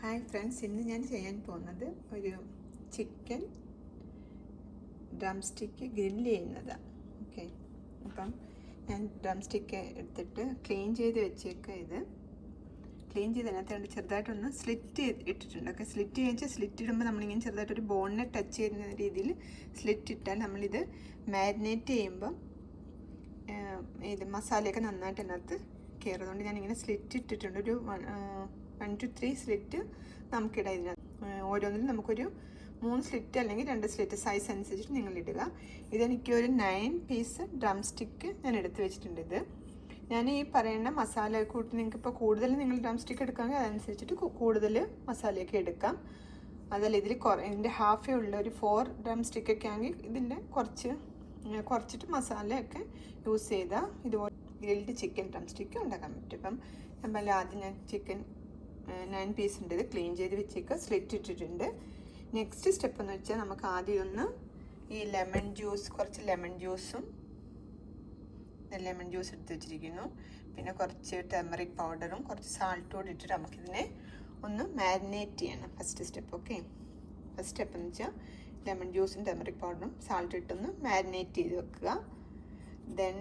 Hi friends, ഇന്ന് ഞാൻ ചെയ്യാൻ പോകുന്നത് ഒരു ചിക്കൻ ഡ്രംസ്റ്റിക്ക് ഗ്രില്ല് ചെയ്യുന്നതാണ്. ഓക്കെ, അപ്പം ഞാൻ ഡ്രംസ്റ്റിക്ക് എടുത്തിട്ട് ക്ലീൻ ചെയ്ത് വെച്ചേക്കുക. ഇത് ക്ലീൻ ചെയ്തതിനകത്ത് ചെറുതായിട്ടൊന്ന് സ്ലിറ്റ് ഇട്ടിട്ടുണ്ട്. ഓക്കെ, സ്ലിറ്റ് കഴിച്ചാൽ സ്ലിറ്റ് ഇടുമ്പോൾ നമ്മളിങ്ങനെ ചെറുതായിട്ടൊരു ബോണിനെ ടച്ച് ചെയ്യുന്ന രീതിയിൽ സ്ലിറ്റ് ഇട്ടാൽ നമ്മളിത് മാരിനേറ്റ് ചെയ്യുമ്പം ഇത് മസാലയൊക്കെ നന്നായിട്ട് അതിനകത്ത് കയറുന്നതുകൊണ്ട് ഞാനിങ്ങനെ സ്ലിറ്റ് ഇട്ടിട്ടുണ്ട്. ഒരു 1 to 3 സ്ലിറ്റ് നമുക്കിടാം. ഇതിനകത്ത് ഓരോന്നിലും നമുക്കൊരു 3 സ്ലിറ്റ് അല്ലെങ്കിൽ 2 സ്ലിറ്റ് സൈസ് അനുസരിച്ചിട്ട് നിങ്ങൾ ഇടുക. ഇതെനിക്കൊരു 9 പീസ് ഡ്രം സ്റ്റിക്ക് ഞാൻ എടുത്ത് വെച്ചിട്ടുണ്ട്. ഇത് ഞാൻ ഈ പറയുന്ന മസാല കൂട്ടി നിങ്ങൾക്കിപ്പോൾ കൂടുതൽ നിങ്ങൾ ഡ്രം സ്റ്റിക്ക് എടുക്കുകയാണെങ്കിൽ അതനുസരിച്ചിട്ട് കൂടുതൽ മസാലയൊക്കെ എടുക്കാം. അതല്ല ഇതിൽ ഇതിൻ്റെ ഹാഫേ ഉള്ള ഒരു 4 ഡ്രം സ്റ്റിക്കൊക്കെ ആണെങ്കിൽ ഇതിൻ്റെ കുറച്ചിട്ട് മസാലയൊക്കെ യൂസ് ചെയ്താൽ ഇതുപോലെ ഗ്രിൽഡ് ചിക്കൻ ഡ്രം സ്റ്റിക്ക് ഉണ്ടാക്കാൻ പറ്റും. ഇപ്പം നമ്മൾ ആദ്യം ഞാൻ ചിക്കൻ 9 പീസ് ഉണ്ട്. ഇത് ക്ലീൻ ചെയ്ത് വെച്ചേക്കുക, സ്ലിറ്റ് ഇട്ടിട്ടുണ്ട്. നെക്സ്റ്റ് സ്റ്റെപ്പ് എന്ന് വെച്ചാൽ നമുക്ക് ആദ്യം ഒന്ന് ഈ കുറച്ച് ലെമൺ ജ്യൂസ് എടുത്ത് വെച്ചിരിക്കുന്നു. പിന്നെ കുറച്ച് ടെർമറിക് പൗഡറും കുറച്ച് സാൾട്ടും കൂടി ഇട്ടിട്ട് നമുക്കിതിനെ ഒന്ന് മാരിനേറ്റ് ചെയ്യണം. First step. Okay, first step എന്ന് വെച്ചാൽ ലെമൺ ജ്യൂസും ടെർമറിക് പൗഡറും സാൾട്ട് ഇട്ടൊന്ന് മാരിനേറ്റ് ചെയ്ത് വെക്കുക. ദെൻ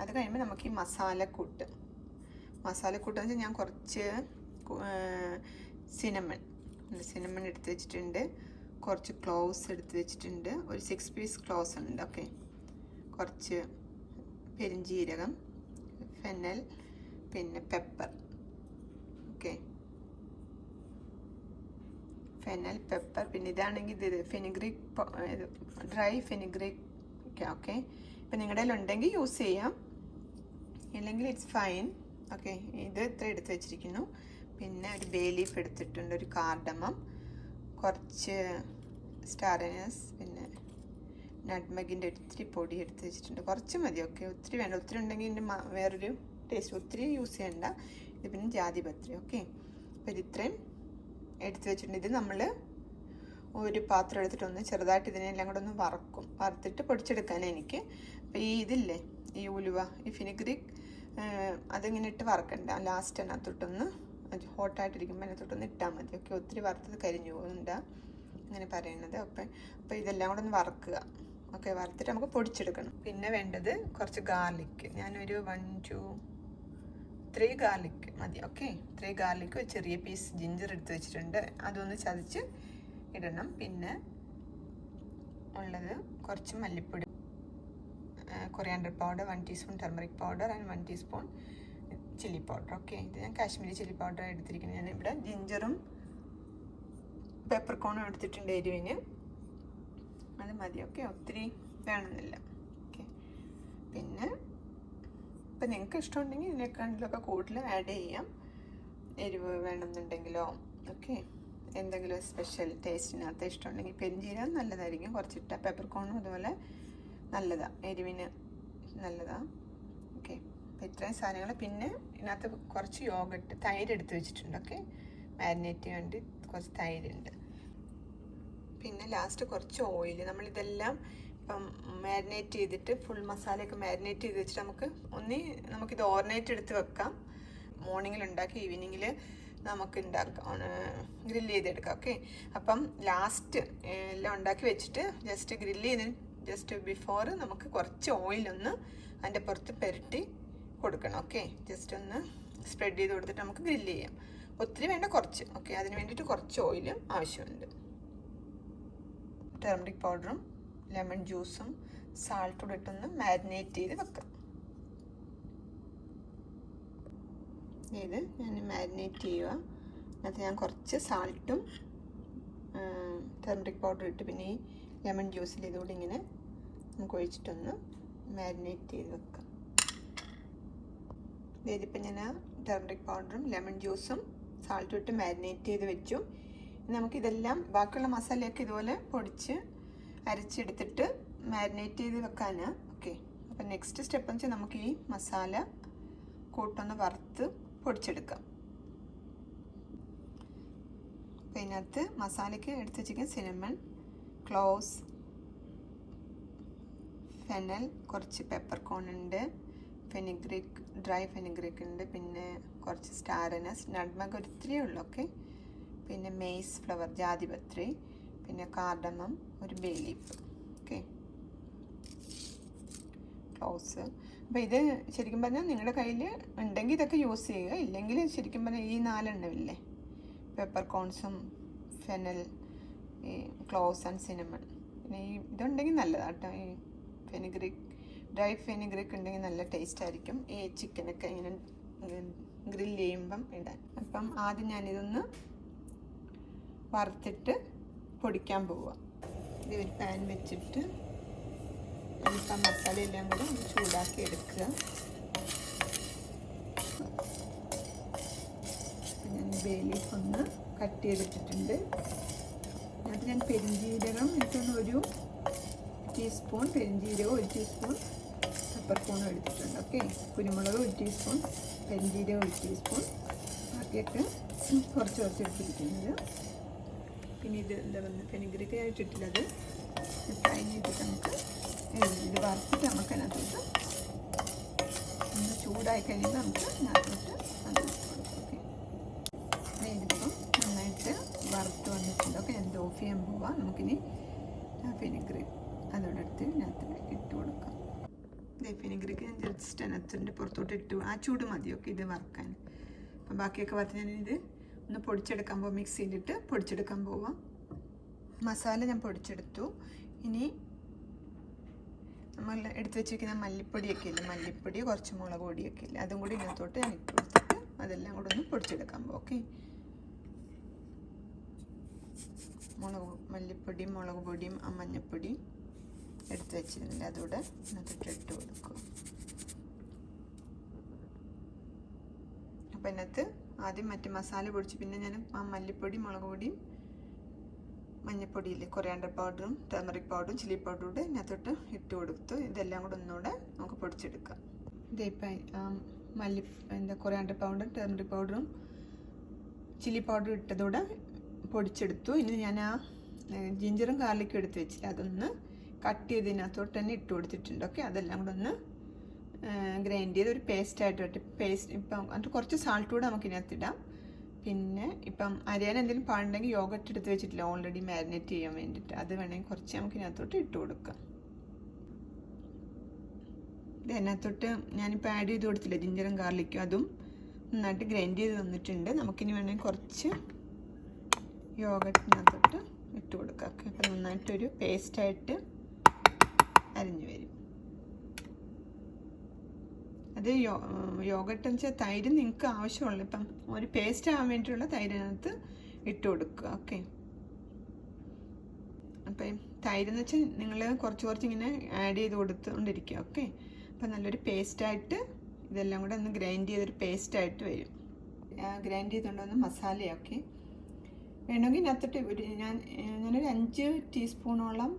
അത് കഴിയുമ്പോൾ നമുക്ക് ഈ മസാലക്കൂട്ട് എന്ന് വെച്ചാൽ ഞാൻ കുറച്ച് സിനമൺ എടുത്ത് വെച്ചിട്ടുണ്ട്, കുറച്ച് ക്ലോവ്സ് എടുത്ത് വെച്ചിട്ടുണ്ട്, ഒരു 6 പീസ് ക്ലോവ്സ് ഉണ്ട്. ഓക്കെ, കുറച്ച് പെരിഞ്ജീരകം, ഫെന്നൽ, പിന്നെ പെപ്പർ. ഓക്കെ, ഫെനൽ, പെപ്പർ, പിന്നെ ഇതാണെങ്കിൽ ഇത് ഫെനുഗ്രീക്ക്, ഡ്രൈ ഫെനുഗ്രീക്ക്. ഓക്കെ, ഇപ്പം നിങ്ങളുടെ കയ്യിലുണ്ടെങ്കിൽ യൂസ് ചെയ്യാം, ഇല്ലെങ്കിൽ ഇറ്റ്സ് ഫൈൻ. ഓക്കെ, ഇത് ഇത്ര എടുത്ത് വെച്ചിരിക്കുന്നു. പിന്നെ ഒരു ബേ ലീഫ് എടുത്തിട്ടുണ്ട്, ഒരു കാർഡമം, കുറച്ച് സ്റ്റാർ അനീസ്, പിന്നെ നട്ട്മെഗിൻ്റെ ഒത്തിരി പൊടി എടുത്ത് വെച്ചിട്ടുണ്ട്. കുറച്ച് മതി. ഓക്കെ, ഒത്തിരി വേണ്ട. ഒത്തിരി ഉണ്ടെങ്കിൽ ഇതിൻ്റെ വേറൊരു ടേസ്റ്റ്, ഒത്തിരി യൂസ് ചെയ്യണ്ട. ഇത് പിന്നെ ജാതിപത്രി. ഓക്കെ, അപ്പോൾ ഇത് ഇത്രയും എടുത്ത് വെച്ചിട്ടുണ്ട്. ഇത് നമ്മൾ ഒരു പാത്രം എടുത്തിട്ടൊന്ന് ചെറുതായിട്ട് ഇതിനെല്ലാം കൂടെ ഒന്ന് വറുത്തിട്ട് പൊടിച്ചെടുക്കാനാണ് എനിക്ക്. അപ്പോൾ ഈ ഇതില്ലേ, ഈ ഉലുവ, ഈ ഫിനിഗ്രീക്ക്, അതിങ്ങനെ ഇട്ട് വറക്കണ്ട. ലാസ്റ്റ് അതിനകത്തോട്ടൊന്ന് ഹോട്ടായിട്ടിരിക്കുമ്പോൾ അതിനകത്തോട്ടൊന്ന് ഇട്ടാൽ മതി. ഓക്കെ, ഒത്തിരി വറുത്തത് കരിഞ്ഞു പോകുന്നുണ്ടാ അങ്ങനെ പറയുന്നത്. അപ്പോൾ ഇതെല്ലാം കൂടെ ഒന്ന് വറക്കുക. ഓക്കെ, വറുത്തിട്ട് നമുക്ക് പൊടിച്ചെടുക്കണം. പിന്നെ വേണ്ടത് കുറച്ച് ഗാർലിക്ക്. ഞാനൊരു 3 ഗാർലിക്ക് മതി. ഓക്കെ, 3 ഗാർലിക്ക്, ഒരു ചെറിയ പീസ് ജിഞ്ചർ എടുത്ത് വെച്ചിട്ടുണ്ട്, അതൊന്ന് ചതച്ച് ഇടണം. പിന്നെ ഉള്ളത് കുറച്ച് മല്ലിപ്പൊടി, coriander powder, 1 teaspoon turmeric powder and 1 teaspoon chilli powder. Okay, ഇത് ഞാൻ കാശ്മീരി ചില്ലി പൗഡർ എടുത്തിരിക്കുന്നത്. ഞാനിവിടെ ജിഞ്ചറും പെപ്പർകോണും എടുത്തിട്ടുണ്ട് എരിവിന്, അത് മതി. ഓക്കെ, ഒത്തിരി വേണമെന്നില്ല. ഓക്കെ, പിന്നെ ഇപ്പം നിങ്ങൾക്ക് ഇഷ്ടമുണ്ടെങ്കിൽ ഇതിനെക്കാട്ടിലൊക്കെ കൂടുതൽ ആഡ് ചെയ്യാം, എരിവ് വേണമെന്നുണ്ടെങ്കിലോ. ഓക്കെ, എന്തെങ്കിലും സ്പെഷ്യൽ ടേസ്റ്റിനകത്ത് ഇഷ്ടമുണ്ടെങ്കിൽ പെരിഞ്ജീരകം നല്ലതായിരിക്കും, കുറച്ചിട്ട പെപ്പർകോണും അതുപോലെ നല്ലതാണ്, എരിവിന് നല്ലതാണ്. ഓക്കെ, അപ്പോൾ ഇത്രയും സാധനങ്ങൾ. പിന്നെ ഇതിനകത്ത് കുറച്ച് തൈര് എടുത്ത് വെച്ചിട്ടുണ്ട്. ഓക്കെ, മാരിനേറ്റ് ചെയ്യാൻ വേണ്ടി കുറച്ച് തൈരുണ്ട്. പിന്നെ ലാസ്റ്റ് കുറച്ച് ഓയിൽ. നമ്മളിതെല്ലാം ഇപ്പം മാരിനേറ്റ് ചെയ്തിട്ട് ഫുൾ മസാലയൊക്കെ മാരിനേറ്റ് ചെയ്ത് വെച്ചിട്ട് നമുക്കിത് ഓവർനൈറ്റ് എടുത്ത് വെക്കാം. മോർണിംഗിൽ ഉണ്ടാക്കി ഈവനിങ്ങിൽ നമുക്ക് ഗ്രില്ല് ചെയ്തെടുക്കാം. ഓക്കെ, അപ്പം ലാസ്റ്റ് എല്ലാം ഉണ്ടാക്കി വെച്ചിട്ട് ജസ്റ്റ് ബിഫോർ നമുക്ക് കുറച്ച് ഓയിലൊന്ന് അതിൻ്റെ പുറത്ത് പുരട്ടി കൊടുക്കണം. ഓക്കെ, ജസ്റ്റ് ഒന്ന് സ്പ്രെഡ് ചെയ്ത് കൊടുത്തിട്ട് നമുക്ക് ഗ്രില്ല് ചെയ്യാം. ഒത്തിരി വേണ്ട, കുറച്ച്. ഓക്കെ, അതിന് വേണ്ടിയിട്ട് കുറച്ച് ഓയിലും ആവശ്യമുണ്ട്. ടർമറിക് പൗഡറും ലെമൺ ജ്യൂസും സാൾട്ടും ഇട്ടൊന്ന് മാരിനേറ്റ് ചെയ്ത് വെക്കാം. ഇത് ഞാൻ മാരിനേറ്റ് ചെയ്യുക. അതിനകത്ത് ഞാൻ കുറച്ച് സാൾട്ടും ടർമറിക് പൗഡർ ഇട്ട് പിന്നെ ഈ ലെമൺ ജ്യൂസിൽ ഇതുകൂടി ഇങ്ങനെ നമുക്ക് ഒഴിച്ചിട്ടൊന്ന് മാരിനേറ്റ് ചെയ്ത് വെക്കാം. ഇതിപ്പോൾ ഞാൻ ടർമറിക് പൗഡറും ലെമൺ ജ്യൂസും സാൾട്ടും ഇട്ട് മാരിനേറ്റ് ചെയ്ത് വെച്ചു. നമുക്കിതെല്ലാം ബാക്കിയുള്ള മസാലയൊക്കെ ഇതുപോലെ അരച്ചെടുത്തിട്ട് മാരിനേറ്റ് ചെയ്ത് വെക്കാനാണ്. ഓക്കെ, അപ്പം നെക്സ്റ്റ് സ്റ്റെപ്പ് എന്ന് വെച്ചാൽ നമുക്ക് ഈ മസാല കൂട്ടൊന്ന് വറുത്ത് പൊടിച്ചെടുക്കാം. അപ്പം ഇതിനകത്ത് മസാലയ്ക്ക് എടുത്ത് വെച്ചിരിക്കുന്ന സിനമൺ, ക്ലോവ്സ്, ഫെനൽ, കുറച്ച് പെപ്പർകോൺ ഉണ്ട്, ഫെനുഗ്രീക്ക്, ഡ്രൈ ഫെനുഗ്രീക്ക് ഉണ്ട്, പിന്നെ കുറച്ച് സ്റ്റാർ അനീസ്, നട്ട്മെഗ് ഒരിത്തിരിയേ ഉള്ളൂ. ഓക്കെ, പിന്നെ മേസ് ഫ്ലവർ ജാതിപത്രി, പിന്നെ കാർഡമം, ഒരു ബേ ലീഫ്. Okay, cloves. അപ്പോൾ ഇത് ശരിക്കും പറഞ്ഞാൽ നിങ്ങളുടെ കയ്യിൽ ഉണ്ടെങ്കിൽ ഇതൊക്കെ യൂസ് ചെയ്യുക, ഇല്ലെങ്കിൽ ശരിക്കും പറഞ്ഞാൽ ഈ 4 എണ്ണമില്ലേ, പെപ്പർകോൺസും ഫെനൽ, ഈ ക്ലോവ്സ് ആൻഡ് സിനമൺ, പിന്നെ ഈ ഇതുണ്ടെങ്കിൽ നല്ലതാണ് കേട്ടോ. ഈ ഫെനുഗ്രീക്ക്, ഡ്രൈ ഫെനുഗ്രീക്ക് ഉണ്ടെങ്കിൽ നല്ല ടേസ്റ്റ് ആയിരിക്കും ഈ ചിക്കനൊക്കെ ഇങ്ങനെ ഗ്രില്ല് ചെയ്യുമ്പം ഇടാൻ. അപ്പം ആദ്യം ഞാനിതൊന്ന് വറുത്തിട്ട് പൊടിക്കാൻ പോവുക. ഇത് ഒരു പാൻ വെച്ചിട്ട് ഇപ്പം മസാല എല്ലാം കൂടെ ചൂടാക്കി എടുക്കുക. ഞാൻ ബേ ലീഫ് ഒന്ന് കട്ട് ചെയ്തിട്ടിട്ടുണ്ട്. അതിനകത്ത് ഞാൻ പെരിഞ്ജീരകം എനിക്കൊന്ന് 1 ടീസ്പൂൺ പെരിഞ്ജീരകം, 1 ടീസ്പൂൺ പെപ്പർകോണും എടുത്തിട്ടുണ്ട്. ഓക്കെ, കുരുമുളക് 1 ടീസ്പൂൺ, പെരിഞ്ജീരകം 1 ടീസ്പൂൺ, ബാക്കിയൊക്കെ കുറച്ച് എടുത്തിരിക്കുന്നത്. പിന്നെ ഇത് എന്താ പറയുക, ഫെനുഗ്രീക്ക് ആയിട്ടിട്ടില്ല, അത് ഫ്രൈ ചെയ്തിട്ട് നമുക്ക് ഇത് വറുത്തിട്ട് നമുക്ക് അതിനകത്തോട്ട് ഒന്ന് ചൂടായി കഴിയുമ്പോൾ നമുക്ക് അതിനകത്തോട്ട് അത് ഇട്ട് കൊടുക്കും. ഓക്കെ, ഇതിപ്പം നന്നായിട്ട് വറുത്ത് വന്നിട്ടുണ്ട്. ഓക്കെ, ഞാൻ ഓഫ് ചെയ്യാൻ പോവാം. നമുക്കിനി ഫെനുഗ്രീക്ക് അതോടെ എടുത്ത് ഇതിനകത്ത് ഇട്ട് കൊടുക്കാം. ഫെനുഗ്രീക്ക് ഞാൻ ജസ്റ്റ് അതിനകത്തിൻ്റെ പുറത്തോട്ട് ഇട്ടു, ആ ചൂട് മതി. ഓക്കെ, ഇത് വറുക്കാൻ. അപ്പം ബാക്കിയൊക്കെ വറുത്ത് ഞാനിത് ഒന്ന് പൊടിച്ചെടുക്കാൻ പോവാം, മിക്സിയിലിട്ട് പൊടിച്ചെടുക്കാൻ പോവാം. മസാല ഞാൻ പൊടിച്ചെടുത്തു. ഇനി നമ്മൾ എടുത്ത് വെച്ചിരിക്കുന്ന മല്ലിപ്പൊടിയൊക്കെ ഇല്ലേ, മല്ലിപ്പൊടി, കുറച്ച് മുളക് പൊടിയൊക്കെ ഇല്ലേ, അതും കൂടി ഇതിനകത്തോട്ട് ഞാൻ ഇട്ട് കൊടുത്തിട്ട് അതെല്ലാം കൂടെ ഒന്ന് പൊടിച്ചെടുക്കാൻ പോകും. ഓക്കെ, മല്ലിപ്പൊടിയും മുളക് പൊടിയും മഞ്ഞൾപ്പൊടിയും എടുത്ത് വെച്ചിരുന്നില്ല, അതുകൂടെ ഇതിനകത്തോട്ട് ഇട്ട് കൊടുക്കും. അപ്പം ഇതിനകത്ത് ആദ്യം മറ്റേ മസാല പൊടിച്ച് പിന്നെ ഞാൻ ആ മല്ലിപ്പൊടി, മുളക് പൊടിയും മഞ്ഞൾപ്പൊടിയില്ലേ, കൊറിയാണ്ടർ പൗഡറും ടർമറിക് പൗഡറും ചില്ലി പൗഡറും കൂടെ ഇതിനകത്തോട്ട് ഇട്ട് കൊടുത്തു. ഇതെല്ലാം കൂടെ ഒന്നുകൂടെ നമുക്ക് പൊടിച്ചെടുക്കാം. ഇപ്പം കൊറിയാണ്ടർ പൗഡറും ടർമറിക് പൗഡറും ചില്ലി പൗഡറും ഇട്ടതോടെ പൊടിച്ചെടുത്തു. ഇനി ഞാൻ ആ ജിഞ്ചറും ഗാർലിക്കും എടുത്ത് വെച്ചില്ല, അതൊന്ന് കട്ട് ചെയ്തതിനകത്തോട്ട് തന്നെ ഇട്ട് കൊടുത്തിട്ടുണ്ട്. ഓക്കെ, അതെല്ലാം കൂടെ ഒന്ന് ഗ്രൈൻഡ് ചെയ്ത് ഒരു പേസ്റ്റായിട്ട് ഇപ്പം എന്നിട്ട് കുറച്ച് സാൾട്ട് കൂടെ നമുക്ക് ഇതിനകത്തിടാം. പിന്നെ ഇപ്പം അരിയാൻ എന്തെങ്കിലും പാടുണ്ടെങ്കിൽ യോഗട്ട് എടുത്ത് വെച്ചിട്ടില്ല ഓൾറെഡി മാരിനേറ്റ് ചെയ്യാൻ വേണ്ടിയിട്ട്, അത് വേണമെങ്കിൽ കുറച്ച് നമുക്ക് ഇതിനകത്തോട്ട് ഇട്ട് കൊടുക്കാം. ഇത് അതിനകത്തോട്ട് ഞാനിപ്പോൾ ആഡ് ചെയ്ത് കൊടുത്തില്ല ജിഞ്ചറും ഗാർലിക്കും, അതും നന്നായിട്ട് ഗ്രൈൻഡ് ചെയ്ത് തന്നിട്ടുണ്ട്. നമുക്കിനി വേണമെങ്കിൽ കുറച്ച് യോഗട്ടിനകത്തോട്ട് ഇട്ട് കൊടുക്കാം. ഓക്കെ, അപ്പം നന്നായിട്ടൊരു പേസ്റ്റായിട്ട് അരിഞ്ഞു വരും. അത് യോഗട്ട് എന്ന് വെച്ചാൽ തൈര് നിങ്ങൾക്ക് ആവശ്യമുള്ളൂ. ഇപ്പം ഒരു പേസ്റ്റ് ആവാൻ വേണ്ടിയിട്ടുള്ള തൈരിനകത്ത് ഇട്ട് കൊടുക്കുക. ഓക്കെ, അപ്പം തൈരെന്ന് വെച്ചാൽ നിങ്ങൾ കുറച്ച് ഇങ്ങനെ ആഡ് ചെയ്ത് കൊടുത്തുകൊണ്ടിരിക്കുക. ഓക്കെ, അപ്പം നല്ലൊരു പേസ്റ്റായിട്ട് ഇതെല്ലാം കൂടെ ഒന്ന് ഗ്രൈൻഡ് ചെയ്തൊരു പേസ്റ്റായിട്ട് വരും. ഗ്രൈൻഡ് ചെയ്തുകൊണ്ടുവന്ന മസാലയൊക്കെ വേണമെങ്കിൽ ഇതിനകത്തോട്ട് ഞാനൊരു 5 ടീസ്പൂണോളം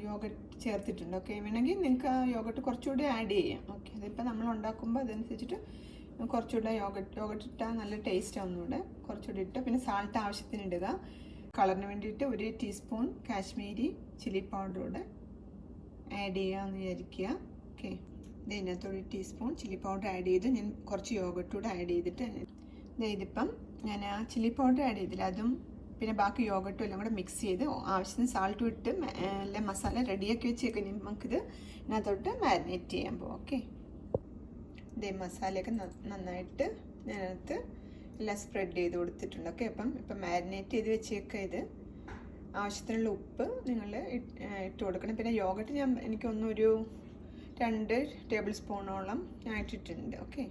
യോഗട്ട് ചേർത്തിട്ടുണ്ട്. ഓക്കെ, വേണമെങ്കിൽ നിങ്ങൾക്ക് ആ യോഗട്ട് കുറച്ചുകൂടി ആഡ് ചെയ്യാം. ഓക്കെ, അതിപ്പോൾ നമ്മൾ ഉണ്ടാക്കുമ്പോൾ അതനുസരിച്ചിട്ട് കുറച്ചുകൂടെ യോഗട്ട് ഇട്ടാൽ നല്ല ടേസ്റ്റ് ഒന്നുകൂടെ കുറച്ചുകൂടി ഇട്ട് പിന്നെ സാൾട്ട് ആവശ്യത്തിന് ഇടുക. കളറിന് വേണ്ടിയിട്ട് 1 ടീസ്പൂൺ കാശ്മീരി ചില്ലി പൗഡറൂടെ ആഡ് ചെയ്യാമെന്ന് വിചാരിക്കുക. ഓക്കെ, ഇതിനകത്ത് 1 ടീസ്പൂൺ ചില്ലി പൗഡർ ആഡ് ചെയ്ത് ഞാൻ കുറച്ച് യോഗട്ടൂടെ ആഡ് ചെയ്തിട്ട് ഇതിപ്പം ഞാൻ ആ ചില്ലി പൗഡർ ആഡ് ചെയ്തില്ല, അതും പിന്നെ ബാക്കി യോഗട്ടും എല്ലാം കൂടെ മിക്സ് ചെയ്ത് ആവശ്യത്തിന് സാൾട്ടും ഇട്ട് എല്ലാം മസാല റെഡിയാക്കി വെച്ചേക്ക് നമുക്കിത് ഇതിനകത്തോട്ട് മാരിനേറ്റ് ചെയ്യാൻ പോകും. ഓക്കെ, ഇതേ മസാലയൊക്കെ നന്നായിട്ട് ഞാനകത്ത് എല്ലാം സ്പ്രെഡ് ചെയ്ത് കൊടുത്തിട്ടുണ്ട്. ഓക്കെ, ഇപ്പം മാരിനേറ്റ് ചെയ്ത് വെച്ചേക്കുക. ഇത് ആവശ്യത്തിനുള്ള ഉപ്പ് നിങ്ങൾ ഇട്ട് കൊടുക്കണം. പിന്നെ യോഗട്ട് എനിക്കൊന്നൊരു 2 ടേബിൾ സ്പൂണോളം ഞാൻ ഇട്ടിട്ടുണ്ട്. ഓക്കെ,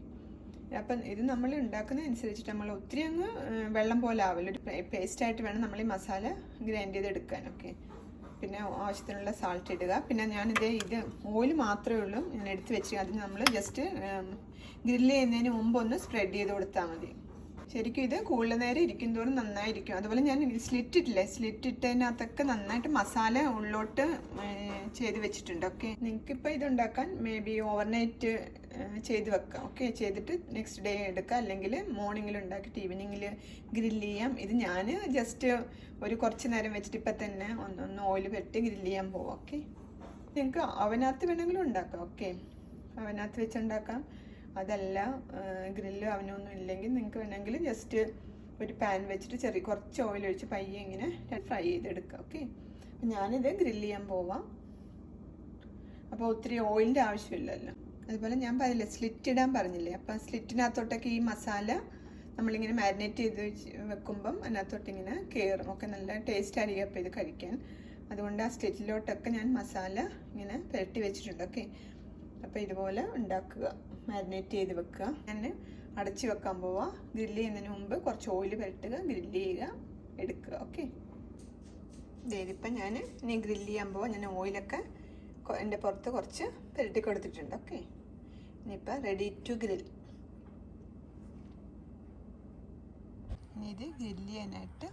അപ്പം ഇത് നമ്മൾ ഉണ്ടാക്കുന്നതനുസരിച്ചിട്ട് നമ്മൾ ഒത്തിരി അങ്ങ് വെള്ളം പോലെ ആവില്ല, ഒരു പേസ്റ്റായിട്ട് വേണം നമ്മൾ ഈ മസാല ഗ്രൈൻഡ് ചെയ്തെടുക്കാൻ. ഓക്കെ, പിന്നെ ആവശ്യത്തിനുള്ള സാൾട്ട് ഇടുക. പിന്നെ ഇത് ഓയിൽ മാത്രമേ ഉള്ളൂ ഞാൻ എടുത്ത് വെച്ച്, അതിന് നമ്മൾ ജസ്റ്റ് ഗ്രില്ല് ചെയ്യുന്നതിന് മുമ്പ് ഒന്ന് സ്പ്രെഡ് ചെയ്ത് കൊടുത്താൽ മതി. ശരിക്കും ഇത് കൂടുതൽ നേരം ഇരിക്കും തോറും നന്നായിരിക്കും. അതുപോലെ ഞാൻ സ്ലിറ്റ് ഇട്ടതിനകത്തൊക്കെ നന്നായിട്ട് മസാല ഉള്ളോട്ട് ചെയ്ത് വെച്ചിട്ടുണ്ട്. ഓക്കെ, നിങ്ങൾക്കിപ്പോൾ ഇതുണ്ടാക്കാൻ മേ ബി ഓവർനൈറ്റ് ചെയ്ത് വെക്കാം. ഓക്കെ, ചെയ്തിട്ട് നെക്സ്റ്റ് ഡേ എടുക്കാം, അല്ലെങ്കിൽ മോർണിംഗിൽ ഉണ്ടാക്കിയിട്ട് ഈവനിങ്ങിൽ ഗ്രില്ല് ചെയ്യാം. ഇത് ഞാൻ ജസ്റ്റ് കുറച്ച് നേരം വെച്ചിട്ട് ഇപ്പം തന്നെ ഒന്ന് ഓയിൽ പെട്ടി ഗ്രില്ല് ചെയ്യാൻ പോവാം. ഓക്കെ, നിങ്ങൾക്ക് അവനകത്ത് വേണമെങ്കിലും ഉണ്ടാക്കാം. ഓക്കെ, അവനകത്ത് വെച്ചുണ്ടാക്കാം. അതല്ല ഗ്രില്ല് അവനൊന്നും ഇല്ലെങ്കിൽ നിങ്ങൾക്ക് വേണമെങ്കിൽ ജസ്റ്റ് ഒരു പാൻ വെച്ചിട്ട് കുറച്ച് ഓയിൽ ഒഴിച്ച് പയ്യെ ഇങ്ങനെ ഫ്രൈ ചെയ്തെടുക്കുക. ഓക്കെ, ഞാനിത് ഗ്രില്ല് ചെയ്യാൻ പോവാം. അപ്പോൾ ഒത്തിരി ഓയിലിൻ്റെ ആവശ്യമില്ലല്ലോ. അതുപോലെ ഞാൻ പറഞ്ഞില്ലേ സ്ലിറ്റ് ഇടാൻ പറഞ്ഞില്ലേ, അപ്പം സ്ലിറ്റിനകത്തോട്ടൊക്കെ ഈ മസാല നമ്മളിങ്ങനെ മാരിനേറ്റ് ചെയ്ത് വെക്കുമ്പം അതിനകത്തോട്ട് ഇങ്ങനെ കയറും. ഒക്കെ നല്ല ടേസ്റ്റ് ആയിരിക്കും അപ്പോൾ ഇത് കഴിക്കാൻ. അതുകൊണ്ട് ആ സ്ലിറ്റിലോട്ടൊക്കെ ഞാൻ മസാല ഇങ്ങനെ പുരട്ടി വെച്ചിട്ടുണ്ട്. ഓക്കെ, അപ്പോൾ ഇതുപോലെ ഉണ്ടാക്കുക, മാരിനേറ്റ് ചെയ്ത് വെക്കുക. ഞാൻ അടച്ച് വെക്കാൻ പോവാം. ഗ്രില്ല് ചെയ്യുന്നതിന് മുമ്പ് കുറച്ച് ഓയിൽ പുരട്ടുക, ഗ്രില്ല് ചെയ്യുക, എടുക്കുക. ഓക്കെ, ഇതിപ്പം ഞാൻ ഇനി ഗ്രില്ല് ചെയ്യാൻ പോവാം. ഞാൻ ഓയിലൊക്കെ എൻ്റെ പുറത്ത് കുറച്ച് പുരട്ടി കൊടുത്തിട്ടുണ്ട്. ഓക്കെ, ഇനിയിപ്പോൾ റെഡി ടു ഗ്രിൽ. ഇനി ഇത് ഗ്രില്ല് ചെയ്യാനായിട്ട്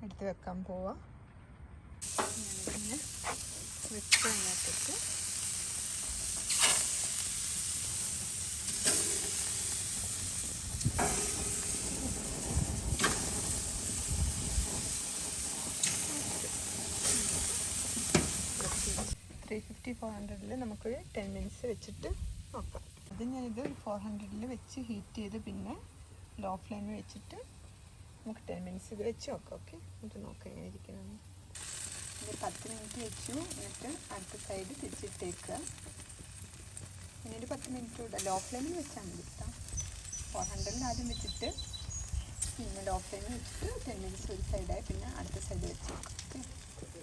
എടുത്ത് വെക്കാൻ പോവാം. ഞാനിങ്ങനെ വെച്ചതിനകത്തേക്ക് $350-400 നമുക്കൊരു 10 മിനിറ്റ്സ് വെച്ചിട്ട് നോക്കാം. അത് ഞാനിത് 400 വെച്ച് ഹീറ്റ് ചെയ്ത് പിന്നെ ലോ ഫ്ലെയിമിൽ വെച്ചിട്ട് നമുക്ക് 10 മിനിറ്റ്സ് ഇത് വെച്ച് നോക്കാം. ഓക്കെ, എന്നിട്ട് നോക്കാം എങ്ങനെ ഇരിക്കണമെന്ന്. ഇത് 10 മിനിറ്റ് വെച്ചു. എന്നിട്ട് അടുത്ത സൈഡ് തിരിച്ചിട്ടേക്കുക. പിന്നെ ഒരു 10 മിനിറ്റ് കൂടെ ലോ ഫ്ലെയിമിൽ വെച്ചാൽ മതി കേട്ടോ. 400 ആദ്യം വെച്ചിട്ട് പിന്നെ ലോ ഫ്ലെയിമിൽ വെച്ചിട്ട് 10 മിനിറ്റ്സ് ഒരു സൈഡായി പിന്നെ അടുത്ത സൈഡ് വെച്ച് നോക്കാം. ഓക്കെ,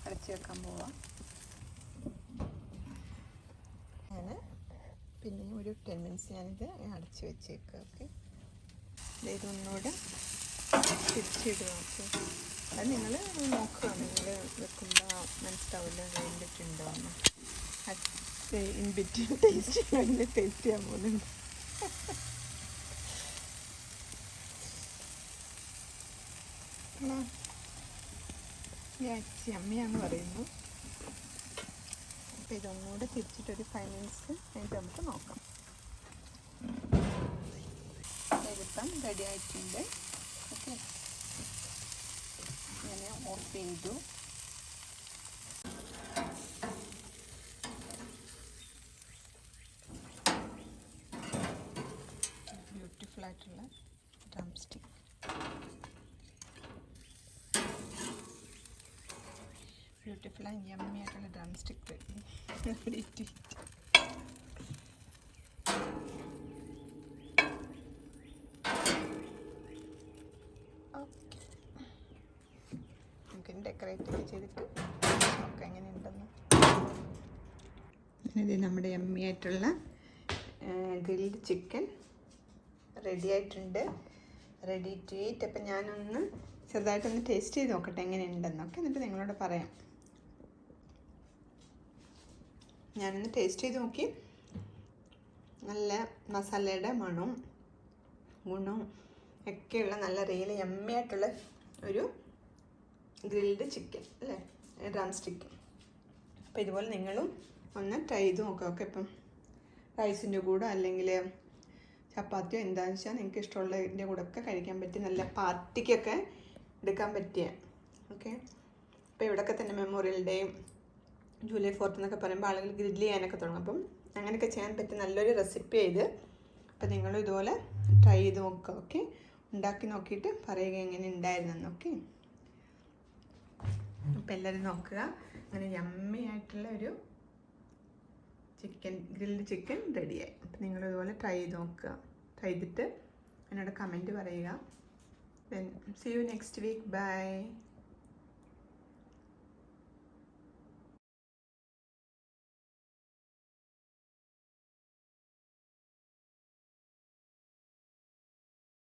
അടച്ച് വെക്കാൻ പോവാം. ഞാൻ പിന്നെ ഒരു 10 മിനിറ്റ്സ് ഞാനിത് അടച്ച് വെച്ചേക്കുക. ഓക്കെ, ഇതൊന്നുകൂടെ തിരിച്ചിടുക. ഓക്കെ, അത് നിങ്ങൾ നോക്കുക, നിങ്ങൾ വെക്കുമ്പോൾ മനസ്സിലാവില്ല വേണ്ടിയിട്ടുണ്ടോ എന്ന്. ഇൻ ബിറ്റ്വീൻ ടേസ്റ്റ് ടേസ്റ്റ് ചെയ്യാൻ പോകുന്നുണ്ട്. അമ്മയാന്ന് പറയുന്നു. അപ്പോൾ ഇതൊന്നുകൂടെ തിരിച്ചിട്ടൊരു 5 മിനിറ്റ്സ് കഴിഞ്ഞിട്ട് നമുക്ക് നോക്കാം. ഇതിപ്പം റെഡി ആയിട്ടുണ്ട്. ഓക്കെ, ഞാൻ ഓഫ് ചെയ്തു. ബ്യൂട്ടിഫുൾ ആയിട്ടുള്ള ഡ്രംസ്റ്റിക്ക്. ബ്യൂട്ടിഫുൾ ആൻഡ് യമ്മി ആയിട്ടുള്ള ഡ്രംസ്റ്റിക്ക് റെഡി ടു ഈറ്റ്. നമുക്കിനി ഡെക്കറേറ്റ് ഒക്കെ ചെയ്തിട്ട് നോക്കാം എങ്ങനെ ഉണ്ടെന്ന്. ഇത് നമ്മുടെ യമ്മി ആയിട്ടുള്ള ഗ്രിൽഡ് ചിക്കൻ റെഡി ആയിട്ടുണ്ട്, റെഡി ടു ഈറ്റ്. അപ്പം ഞാനൊന്ന് ചെറുതായിട്ടൊന്ന് ടേസ്റ്റ് ചെയ്ത് നോക്കട്ടെ എങ്ങനെ ഉണ്ടെന്നൊക്കെ, എന്നിട്ട് നിങ്ങളോട് പറയാം. ഞാനൊന്ന് ടേസ്റ്റ് ചെയ്ത് നോക്കി. നല്ല മസാലയുടെ മണവും ഗുണവും ഒക്കെയുള്ള നല്ല റിയൽ യമ്മി ആയിട്ടുള്ള ഒരു ഗ്രിൽഡ് ചിക്കൻ അല്ലേ, ഡ്രംസ്റ്റിക്ക്. അപ്പോൾ ഇതുപോലെ നിങ്ങളും ഒന്ന് ട്രൈ ചെയ്ത് നോക്കാം. ഓക്കെ, ഇപ്പം റൈസിൻ്റെ കൂടെ അല്ലെങ്കിൽ ചപ്പാത്തിയോ എന്താണെന്ന് വെച്ചാൽ നിങ്ങൾക്ക് ഇഷ്ടമുള്ളതിൻ്റെ കൂടെ ഒക്കെ കഴിക്കാൻ പറ്റിയ നല്ല പാർട്ടിക്കൊക്കെ എടുക്കാൻ പറ്റിയ. ഓക്കെ, അപ്പോൾ ഇവിടെയൊക്കെ തന്നെ മെമ്മോറിയൽ ഡേയും ജൂലൈ 4th എന്നൊക്കെ പറയുമ്പോൾ ആളുകൾ ഗ്രില്ല് ചെയ്യാനൊക്കെ തുടങ്ങും. അപ്പം അങ്ങനെയൊക്കെ ചെയ്യാൻ പറ്റിയ നല്ലൊരു റെസിപ്പി ഇത്. അപ്പോൾ നിങ്ങളും ഇതുപോലെ ട്രൈ ചെയ്ത് നോക്കുക. ഓക്കെ, ഉണ്ടാക്കി നോക്കിയിട്ട് പറയുക എങ്ങനെ ഉണ്ടായിരുന്നെന്നൊക്കെ. അപ്പോൾ എല്ലാവരും നോക്കുക. അങ്ങനെ യമ്മി ആയിട്ടുള്ള ഒരു ചിക്കൻ ഗ്രിൽഡ് ചിക്കൻ റെഡിയായി. അപ്പോൾ നിങ്ങളിതുപോലെ ട്രൈ ചെയ്ത് നോക്കുക. ട്രൈ ചെയ്തിട്ട് എന്നോട് കമൻറ്റ് പറയുക. Then see you next week. Bye.